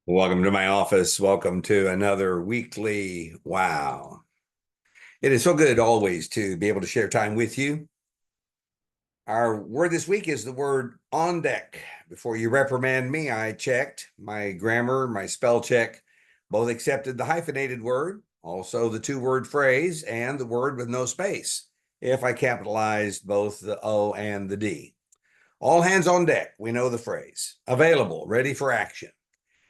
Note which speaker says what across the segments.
Speaker 1: Welcome to my office. Welcome to another weekly wow. It is so good always to be able to share time with you. Our word this week is the word on deck. Before you reprimand me, I checked my grammar, my spell check, both accepted the hyphenated word, also the two-word phrase, and the word with no space, if I capitalized both the O and the D. All hands on deck, we know the phrase. Available, ready for action.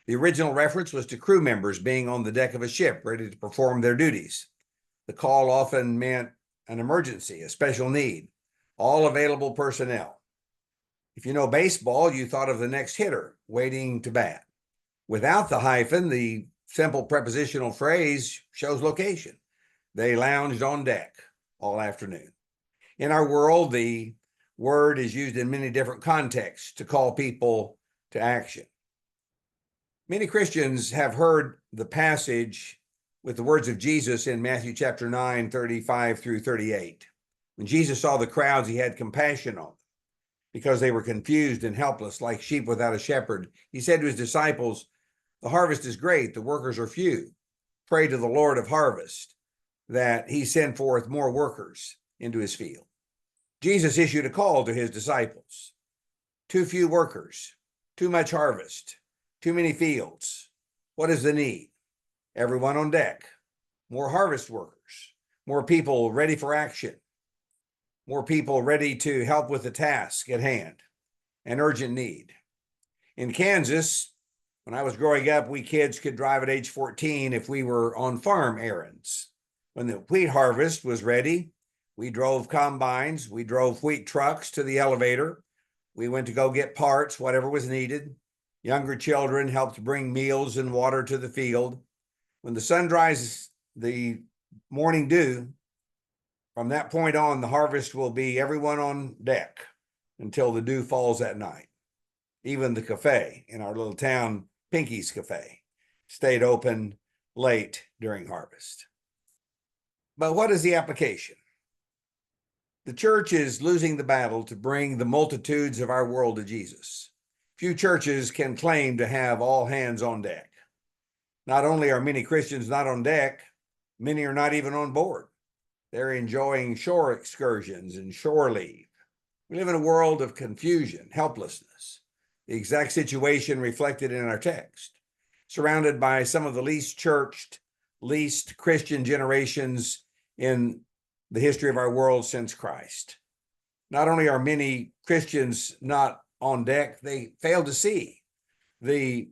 Speaker 1: The original reference was to crew members being on the deck of a ship ready to perform their duties. The call often meant an emergency, a special need, all available personnel. If you know baseball, you thought of the next hitter waiting to bat. Without the hyphen, the simple prepositional phrase shows location. They lounged on deck all afternoon. In our world, the word is used in many different contexts to call people to action. Many Christians have heard the passage with the words of Jesus in Matthew chapter 9, 35 through 38. When Jesus saw the crowds, he had compassion on them because they were confused and helpless like sheep without a shepherd. He said to his disciples, "The harvest is great, the workers are few. Pray to the Lord of harvest that he send forth more workers into his field." Jesus issued a call to his disciples. Too few workers, too much harvest, too many fields. What is the need? Everyone on deck. More harvest workers. More people ready for action. More people ready to help with the task at hand. An urgent need. In Kansas, when I was growing up, we kids could drive at age 14 if we were on farm errands. When the wheat harvest was ready, we drove combines, we drove wheat trucks to the elevator. We went to go get parts, whatever was needed. Younger children helped bring meals and water to the field. When the sun dries the morning dew, from that point on, the harvest will be everyone on deck until the dew falls at night. Even the cafe in our little town, Pinky's Cafe, stayed open late during harvest. But what is the application? The church is losing the battle to bring the multitudes of our world to Jesus. Few churches can claim to have all hands on deck. Not only are many Christians not on deck, many are not even on board. They're enjoying shore excursions and shore leave. We live in a world of confusion, helplessness, the exact situation reflected in our text, surrounded by some of the least churched, least Christian generations in the history of our world since Christ. Not only are many Christians not on deck, they fail to see the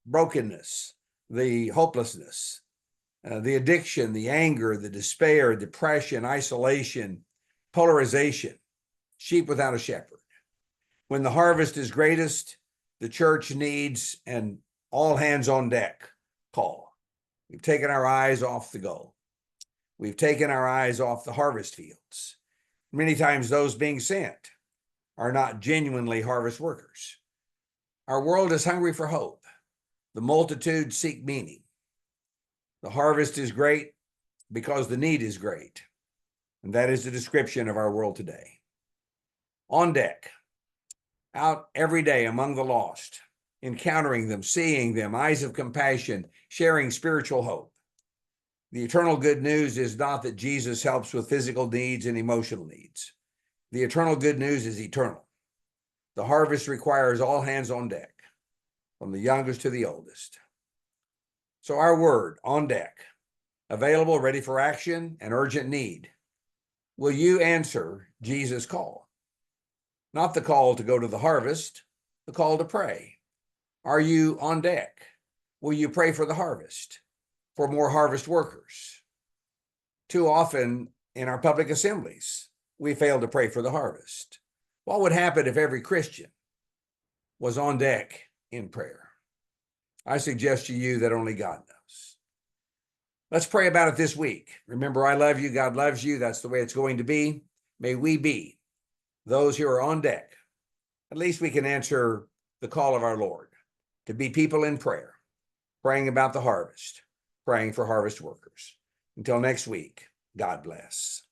Speaker 1: brokenness, the hopelessness, the addiction, the anger, the despair, depression, isolation, polarization, sheep without a shepherd. When the harvest is greatest, the church needs an all hands on deck call. We've taken our eyes off the goal. We've taken our eyes off the harvest fields. Many times those being sent are not genuinely harvest workers. Our world is hungry for hope. The multitude seek meaning. The harvest is great because the need is great. And that is the description of our world today. On deck, out every day among the lost, encountering them, seeing them, eyes of compassion, sharing spiritual hope. The eternal good news is not that Jesus helps with physical needs and emotional needs. The eternal good news is eternal. The harvest requires all hands on deck, from the youngest to the oldest. So our word, on deck, available, ready for action, and urgent need. Will you answer Jesus' call? Not the call to go to the harvest, the call to pray. Are you on deck? Will you pray for the harvest, for more harvest workers? Too often in our public assemblies, we fail to pray for the harvest. What would happen if every Christian was on deck in prayer? I suggest to you that only God knows. Let's pray about it this week. Remember, I love you. God loves you. That's the way it's going to be. May we be those who are on deck. At least we can answer the call of our Lord to be people in prayer, praying about the harvest, praying for harvest workers. Until next week, God bless.